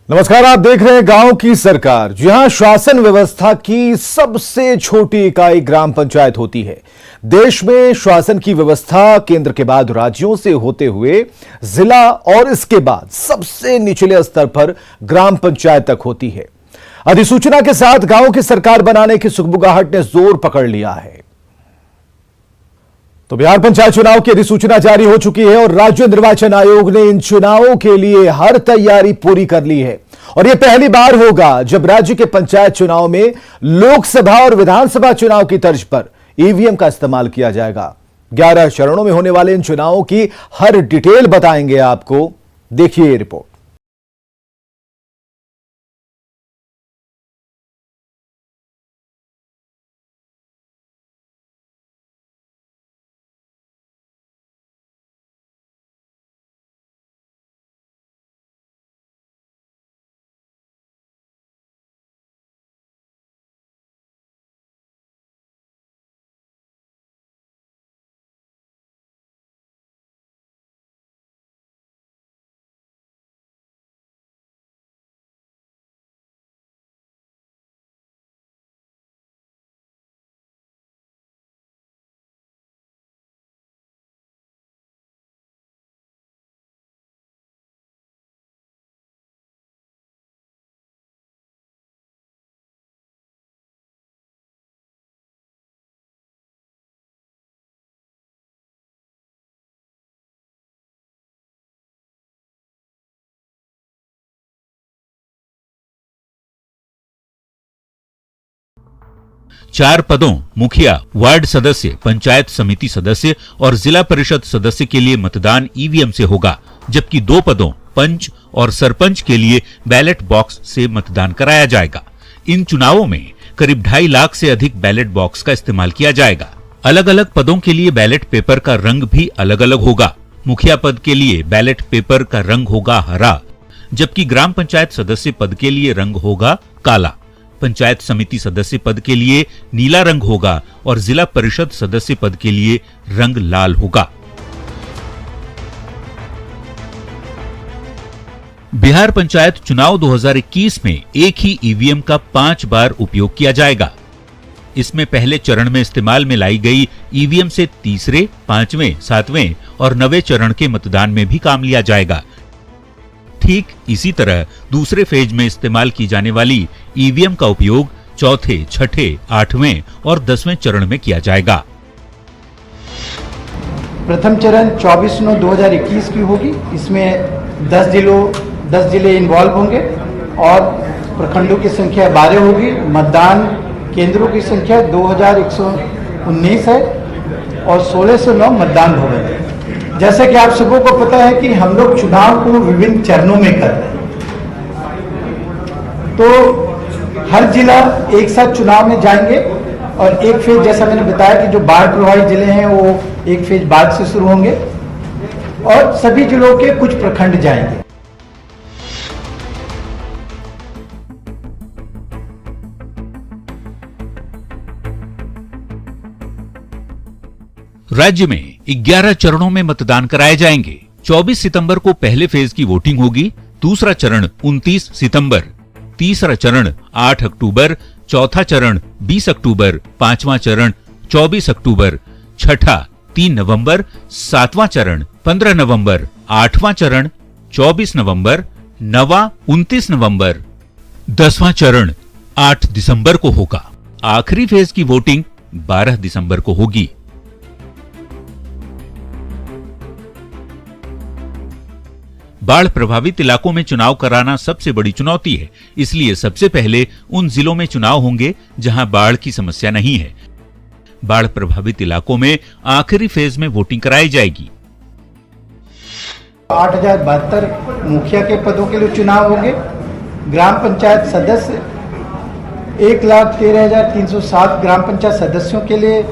नमस्कार, आप देख रहे हैं गांव की सरकार। जी हां, शासन व्यवस्था की सबसे छोटी इकाई ग्राम पंचायत होती है। देश में शासन की व्यवस्था केंद्र के बाद राज्यों से होते हुए जिला और इसके बाद सबसे निचले स्तर पर ग्राम पंचायत तक होती है। अधिसूचना के साथ गांव की सरकार बनाने की सुगबुगाहट ने जोर पकड़ लिया है। तो बिहार पंचायत चुनाव की अधिसूचना जारी हो चुकी है और राज्य निर्वाचन आयोग ने इन चुनावों के लिए हर तैयारी पूरी कर ली है। और यह पहली बार होगा जब राज्य के पंचायत चुनाव में लोकसभा और विधानसभा चुनाव की तर्ज पर ईवीएम का इस्तेमाल किया जाएगा। 11 चरणों में होने वाले इन चुनावों की हर डिटेल बताएंगे आपको। देखिए ये रिपोर्ट। चार पदों मुखिया, वार्ड सदस्य, पंचायत समिति सदस्य और जिला परिषद सदस्य के लिए मतदान ईवीएम से होगा, जबकि 2 पदों पंच और सरपंच के लिए बैलेट बॉक्स से मतदान कराया जाएगा। इन चुनावों में करीब 2.5 लाख से अधिक बैलेट बॉक्स का इस्तेमाल किया जाएगा। अलग अलग पदों के लिए बैलेट पेपर का रंग भी अलग अलग होगा। मुखिया पद के लिए बैलेट पेपर का रंग होगा हरा, जबकि ग्राम पंचायत सदस्य पद के लिए रंग होगा काला। पंचायत समिति सदस्य पद के लिए नीला रंग होगा और जिला परिषद सदस्य पद के लिए रंग लाल होगा। बिहार पंचायत चुनाव 2021 में एक ही ईवीएम का 5 बार उपयोग किया जाएगा। इसमें पहले चरण में इस्तेमाल में लाई गई ईवीएम से तीसरे, 5वें, 7वें और 9वें चरण के मतदान में भी काम लिया जाएगा। ठीक इसी तरह दूसरे फेज में इस्तेमाल की जाने वाली ईवीएम का उपयोग चौथे, छठे, 8वें और 10वें चरण में किया जाएगा। प्रथम चरण 24/9/2021 की होगी। इसमें 10 जिले इन्वॉल्व होंगे और प्रखंडों की संख्या 12 होगी। मतदान केंद्रों की संख्या 2119 है और 1609 मतदान भवन है। जैसे कि आप सबों को पता है कि हम लोग चुनाव को विभिन्न चरणों में कर रहे हैं, तो हर जिला एक साथ चुनाव में जाएंगे और एक फेज, जैसा मैंने बताया कि जो बाढ़ प्रभावित जिले हैं वो एक फेज बाद से शुरू होंगे और सभी जिलों के कुछ प्रखंड जाएंगे। राज्य में 11 चरणों में मतदान कराए जाएंगे। 24 सितंबर को पहले फेज की वोटिंग होगी, दूसरा चरण 29 सितंबर, तीसरा चरण 8 अक्टूबर, चौथा चरण 20 अक्टूबर, 5वां चरण 24 अक्टूबर, छठा 3 नवंबर, 7वां चरण 15 नवंबर, 8वां चरण 24 नवंबर, 9वां 29 नवंबर, 10वां चरण 8 दिसंबर को होगा। आखिरी फेज की वोटिंग 12 दिसंबर को होगी। बाढ़ प्रभावित इलाकों में चुनाव कराना सबसे बड़ी चुनौती है, इसलिए सबसे पहले उन जिलों में चुनाव होंगे जहां बाढ़ की समस्या नहीं है। बाढ़ प्रभावित इलाकों में आखिरी फेज में वोटिंग कराई जाएगी। 8072 मुखिया के पदों के लिए चुनाव होंगे। ग्राम पंचायत सदस्य 1,13,307 ग्राम पंचायत सदस्यों के लिए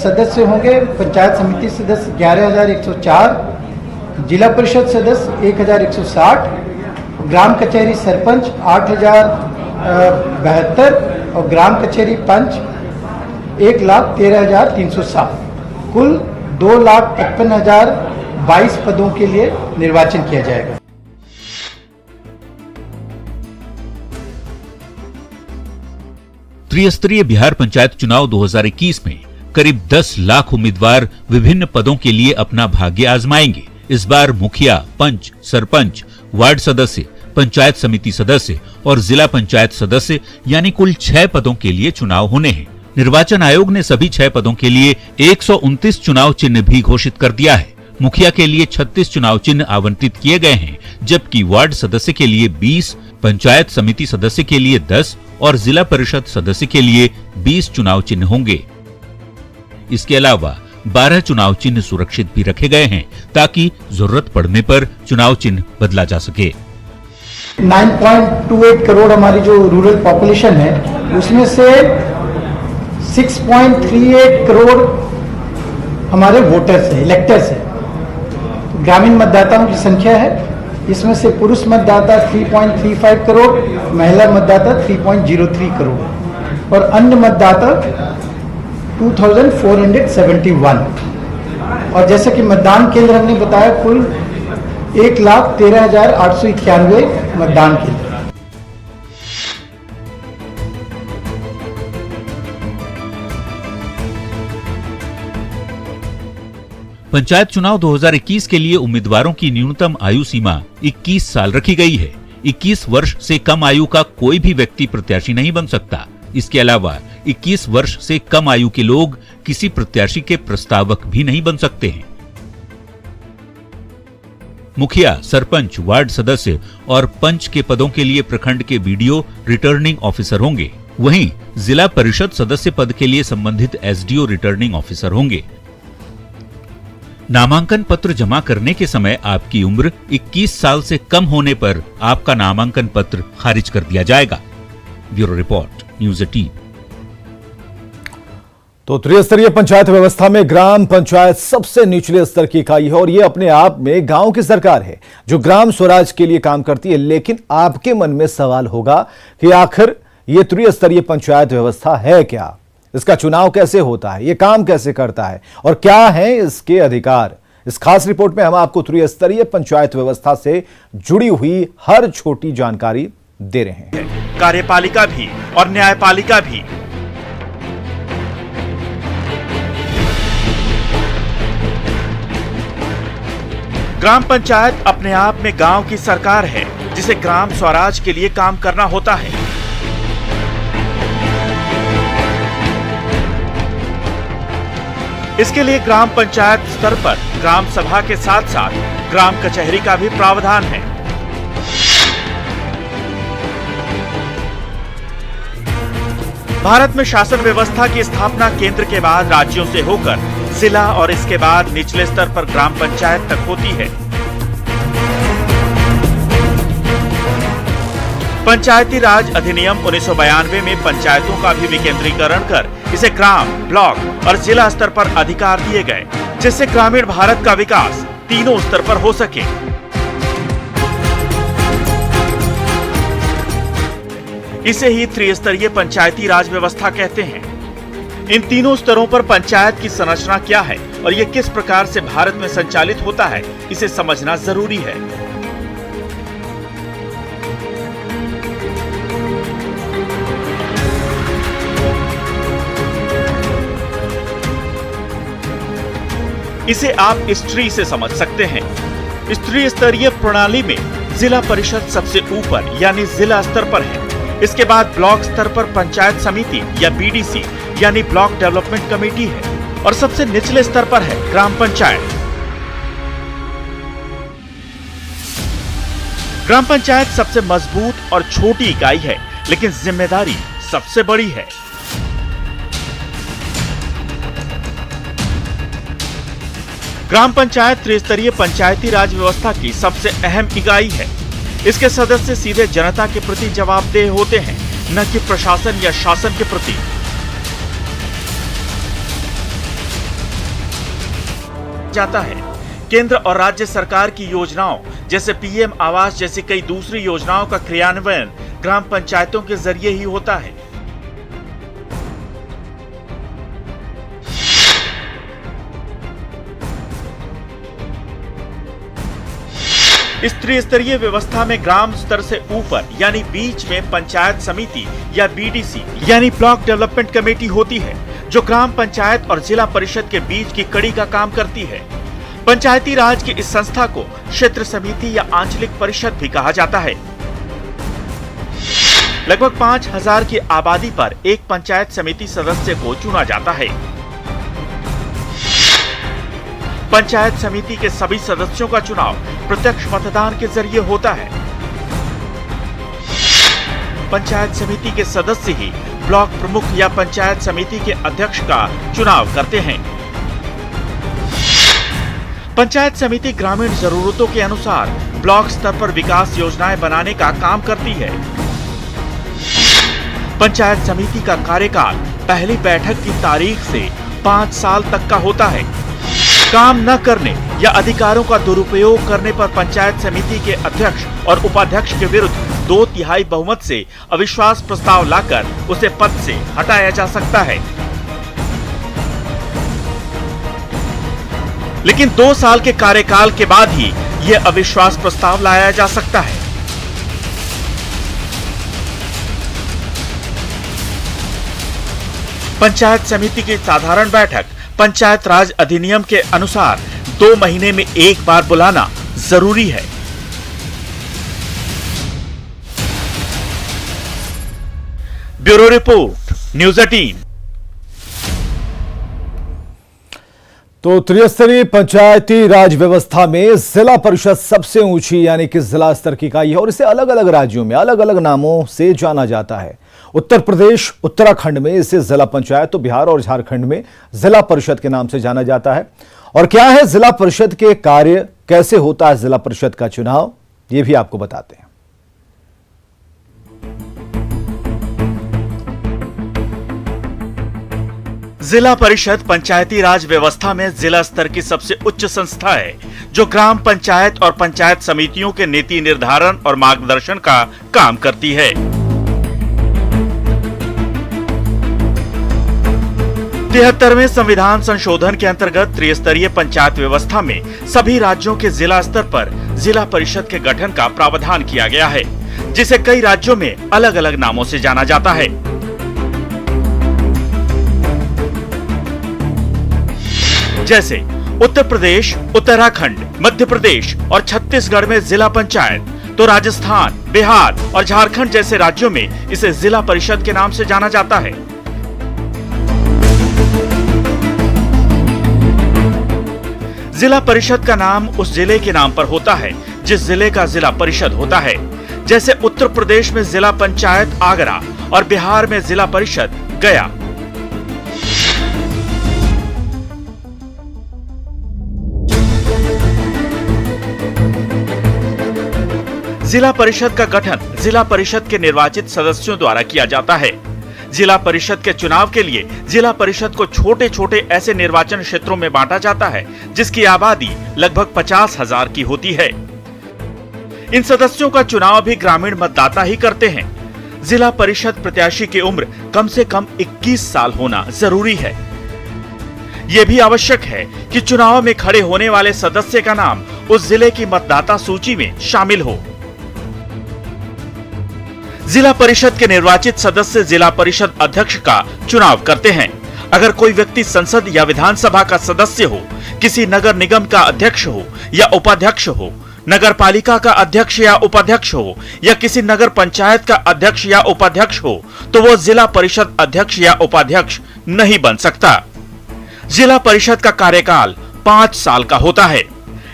सदस्य होंगे। पंचायत समिति सदस्य 11,104, जिला परिषद सदस्य 1,160, ग्राम कचहरी सरपंच 8,072 और ग्राम कचहरी पंच 1,13,307। कुल 2,55,022 पदों के लिए निर्वाचन किया जाएगा। त्रिस्तरीय बिहार पंचायत चुनाव 2021 में करीब 10 लाख उम्मीदवार विभिन्न पदों के लिए अपना भाग्य आजमाएंगे। इस बार मुखिया, पंच, सरपंच, वार्ड सदस्य, पंचायत समिति सदस्य और जिला पंचायत सदस्य यानी कुल 6 पदों के लिए चुनाव होने हैं। निर्वाचन आयोग ने सभी 6 पदों के लिए 129 चुनाव चिन्ह भी घोषित कर दिया है। मुखिया के लिए 36 चुनाव चिन्ह आवंटित किए गए हैं, जबकि वार्ड सदस्य के लिए 20, पंचायत समिति सदस्य के लिए 10 और जिला परिषद सदस्य के लिए 20 चुनाव चिन्ह होंगे। इसके अलावा 12 चुनाव चिन्ह सुरक्षित भी रखे गए हैं ताकि जरूरत पड़ने पर चुनाव चिन्ह बदला जा सके। 9.28 करोड़ हमारी जो रूरल पॉपुलेशन है, उसमें से 6.38 करोड़ हमारे वोटर्स है, इलेक्टर्स है। ग्रामीण मतदाताओं की संख्या है, इसमें से पुरुष मतदाता 3.35 करोड़, महिला मतदाता 3.03 करोड़ और अन्य मतदाता 2471। और जैसे कि मतदान केंद्र हमने बताया, कुल 1,13,891 मतदान केंद्र। पंचायत चुनाव 2021 के लिए उम्मीदवारों की न्यूनतम आयु सीमा 21 साल रखी गई है। 21 वर्ष से कम आयु का कोई भी व्यक्ति प्रत्याशी नहीं बन सकता। इसके अलावा 21 वर्ष से कम आयु के लोग किसी प्रत्याशी के प्रस्तावक भी नहीं बन सकते हैं। मुखिया, सरपंच, वार्ड सदस्य और पंच के पदों के लिए प्रखंड के बीडीओ रिटर्निंग ऑफिसर होंगे। वहीं जिला परिषद सदस्य पद के लिए संबंधित एसडीओ रिटर्निंग ऑफिसर होंगे। नामांकन पत्र जमा करने के समय आपकी उम्र 21 साल से कम होने पर आपका नामांकन पत्र खारिज कर दिया जाएगा। Bureau report, news 18। तो त्रिस्तरीय पंचायत व्यवस्था में ग्राम पंचायत सबसे निचले स्तर की इकाई है और यह अपने आप में गांव की सरकार है जो ग्राम स्वराज के लिए काम करती है। लेकिन आपके मन में सवाल होगा कि आखिर यह त्रिस्तरीय पंचायत व्यवस्था है क्या, इसका चुनाव कैसे होता है, यह काम कैसे करता है और क्या है इसके अधिकार। इस खास रिपोर्ट में हम आपको त्रिस्तरीय पंचायत व्यवस्था से जुड़ी हुई हर छोटी जानकारी दे रहे हैं। कार्यपालिका भी और न्यायपालिका भी। ग्राम पंचायत अपने आप में गांव की सरकार है जिसे ग्राम स्वराज के लिए काम करना होता है। इसके लिए ग्राम पंचायत स्तर पर ग्राम सभा के साथ साथ ग्राम कचहरी का भी प्रावधान है। भारत में शासन व्यवस्था की स्थापना केंद्र के बाद राज्यों से होकर जिला और इसके बाद निचले स्तर पर ग्राम पंचायत तक होती है। पंचायती राज अधिनियम 1992 में पंचायतों का भी विकेंद्रीकरण कर इसे ग्राम, ब्लॉक और जिला स्तर पर अधिकार दिए गए, जिससे ग्रामीण भारत का विकास तीनों स्तर पर हो सके। इसे ही त्रिस्तरीय पंचायती राज व्यवस्था कहते हैं। इन तीनों स्तरों पर पंचायत की संरचना क्या है और ये किस प्रकार से भारत में संचालित होता है, इसे समझना जरूरी है। इसे आप इस ट्री से समझ सकते हैं। इस त्रिस्तरीय प्रणाली में जिला परिषद सबसे ऊपर यानी जिला स्तर पर है। इसके बाद ब्लॉक स्तर पर पंचायत समिति या बीडीसी यानी ब्लॉक डेवलपमेंट कमेटी है और सबसे निचले स्तर पर है ग्राम पंचायत। ग्राम पंचायत सबसे मजबूत और छोटी इकाई है, लेकिन जिम्मेदारी सबसे बड़ी है। ग्राम पंचायत त्रिस्तरीय पंचायती राज व्यवस्था की सबसे अहम इकाई है। इसके सदस्य सीधे जनता के प्रति जवाबदेह होते हैं, न कि प्रशासन या शासन के प्रति। जाता है केंद्र और राज्य सरकार की योजनाओं जैसे पीएम आवास जैसी कई दूसरी योजनाओं का क्रियान्वयन ग्राम पंचायतों के जरिए ही होता है। त्रिस्तरीय व्यवस्था में ग्राम स्तर से ऊपर यानी बीच में पंचायत समिति या बीडीसी यानी ब्लॉक डेवलपमेंट कमेटी होती है, जो ग्राम पंचायत और जिला परिषद के बीच की कड़ी का काम करती है। पंचायती राज की इस संस्था को क्षेत्र समिति या आंचलिक परिषद भी कहा जाता है। लगभग 5000 की आबादी पर एक पंचायत समिति सदस्य को चुना जाता है। पंचायत समिति के सभी सदस्यों का चुनाव प्रत्यक्ष मतदान के जरिए होता है। पंचायत समिति के सदस्य ही ब्लॉक प्रमुख या पंचायत समिति के अध्यक्ष का चुनाव करते हैं। पंचायत समिति ग्रामीण जरूरतों के अनुसार ब्लॉक स्तर पर विकास योजनाएं बनाने का काम करती है। पंचायत समिति का कार्यकाल पहली बैठक की तारीख से 5 साल तक का होता है। काम न करने या अधिकारों का दुरुपयोग करने पर पंचायत समिति के अध्यक्ष और उपाध्यक्ष के विरुद्ध 2/3 बहुमत से अविश्वास प्रस्ताव लाकर उसे पद से हटाया जा सकता है। लेकिन 2 साल के कार्यकाल के बाद ही यह अविश्वास प्रस्ताव लाया जा सकता है। पंचायत समिति की साधारण बैठक पंचायत राज अधिनियम के अनुसार 2 महीने में एक बार बुलाना जरूरी है। Bureau report, news 18। तो त्रिस्तरीय पंचायती राज व्यवस्था में जिला परिषद सबसे ऊंची यानी कि जिला स्तर की इकाई है और इसे अलग अलग राज्यों में अलग अलग नामों से जाना जाता है। उत्तर प्रदेश, उत्तराखंड में इसे जिला पंचायत, तो बिहार और झारखंड में जिला परिषद के नाम से जाना जाता है। और क्या है जिला परिषद के कार्य, कैसे होता है जिला परिषद का चुनाव, ये भी आपको बताते हैं। जिला परिषद पंचायती राज व्यवस्था में जिला स्तर की सबसे उच्च संस्था है, जो ग्राम पंचायत और पंचायत समितियों के नीति निर्धारण और मार्गदर्शन का काम करती है। 73वें संविधान संशोधन के अंतर्गत त्रिस्तरीय पंचायत व्यवस्था में सभी राज्यों के जिला स्तर पर जिला परिषद के गठन का प्रावधान किया गया है, जिसे कई राज्यों में अलग अलग नामों से जाना जाता है। जैसे उत्तर प्रदेश, उत्तराखंड, मध्य प्रदेश और छत्तीसगढ़ में जिला पंचायत, तो राजस्थान, बिहार और झारखंड जैसे राज्यों में इसे जिला परिषद के नाम से जाना जाता है। जिला परिषद का नाम उस जिले के नाम पर होता है जिस जिले का जिला परिषद होता है। जैसे उत्तर प्रदेश में जिला पंचायत आगरा और बिहार में जिला परिषद गया। जिला परिषद का गठन जिला परिषद के निर्वाचित सदस्यों द्वारा किया जाता है। जिला परिषद के चुनाव के लिए जिला परिषद को छोटे छोटे ऐसे निर्वाचन क्षेत्रों में बांटा जाता है जिसकी आबादी लगभग 50,000 की होती है। इन सदस्यों का चुनाव भी ग्रामीण मतदाता ही करते हैं। जिला परिषद प्रत्याशी की उम्र कम से कम 21 साल होना जरूरी है। यह भी आवश्यक है कि चुनाव में खड़े होने वाले सदस्य का नाम उस जिले की मतदाता सूची में शामिल हो। जिला परिषद के निर्वाचित सदस्य जिला परिषद अध्यक्ष का चुनाव करते हैं। अगर कोई व्यक्ति संसद या विधानसभा का सदस्य हो, किसी नगर निगम का अध्यक्ष हो या उपाध्यक्ष हो, नगर पालिका का अध्यक्ष या उपाध्यक्ष हो या किसी नगर पंचायत का अध्यक्ष या उपाध्यक्ष हो, तो वो जिला परिषद अध्यक्ष या उपाध्यक्ष नहीं बन सकता। जिला परिषद का कार्यकाल 5 साल का होता है।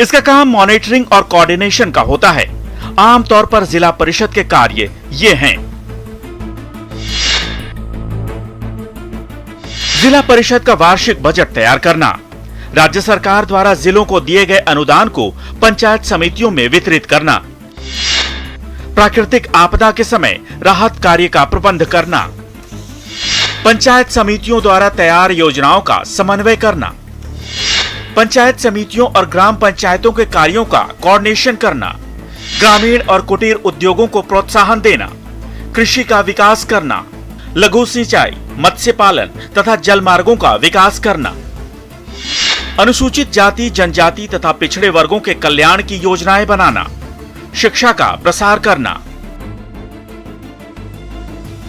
इसका काम मॉनिटरिंग और कोऑर्डिनेशन का होता है। आमतौर पर जिला परिषद के कार्य ये हैं। जिला परिषद का वार्षिक बजट तैयार करना, राज्य सरकार द्वारा जिलों को दिए गए अनुदान को पंचायत समितियों में वितरित करना, प्राकृतिक आपदा के समय राहत कार्य का प्रबंध करना, पंचायत समितियों द्वारा तैयार योजनाओं का समन्वय करना, पंचायत समितियों और ग्राम पंचायतों के कार्यों का कोऑर्डिनेशन करना, ग्रामीण और कुटीर उद्योगों को प्रोत्साहन देना, कृषि का विकास करना, लघु सिंचाई, मत्स्य पालन तथा जल मार्गों का विकास करना, अनुसूचित जाति, जनजाति तथा पिछड़े वर्गों के कल्याण की योजनाएं बनाना, शिक्षा का प्रसार करना।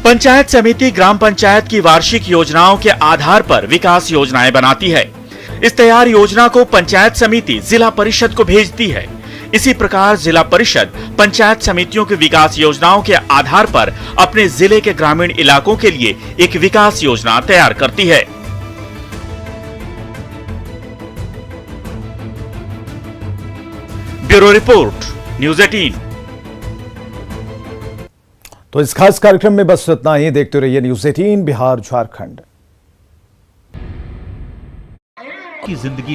पंचायत समिति ग्राम पंचायत की वार्षिक योजनाओं के आधार पर विकास योजनाएं बनाती है। इस तैयार योजना को पंचायत समिति जिला परिषद को भेजती है। इसी प्रकार जिला परिषद पंचायत समितियों की विकास योजनाओं के आधार पर अपने जिले के ग्रामीण इलाकों के लिए एक विकास योजना तैयार करती है। Bureau report, news 18। तो इस खास कार्यक्रम में बस इतना ही। देखते रहिए न्यूज़ 18 बिहार झारखंड की जिंदगी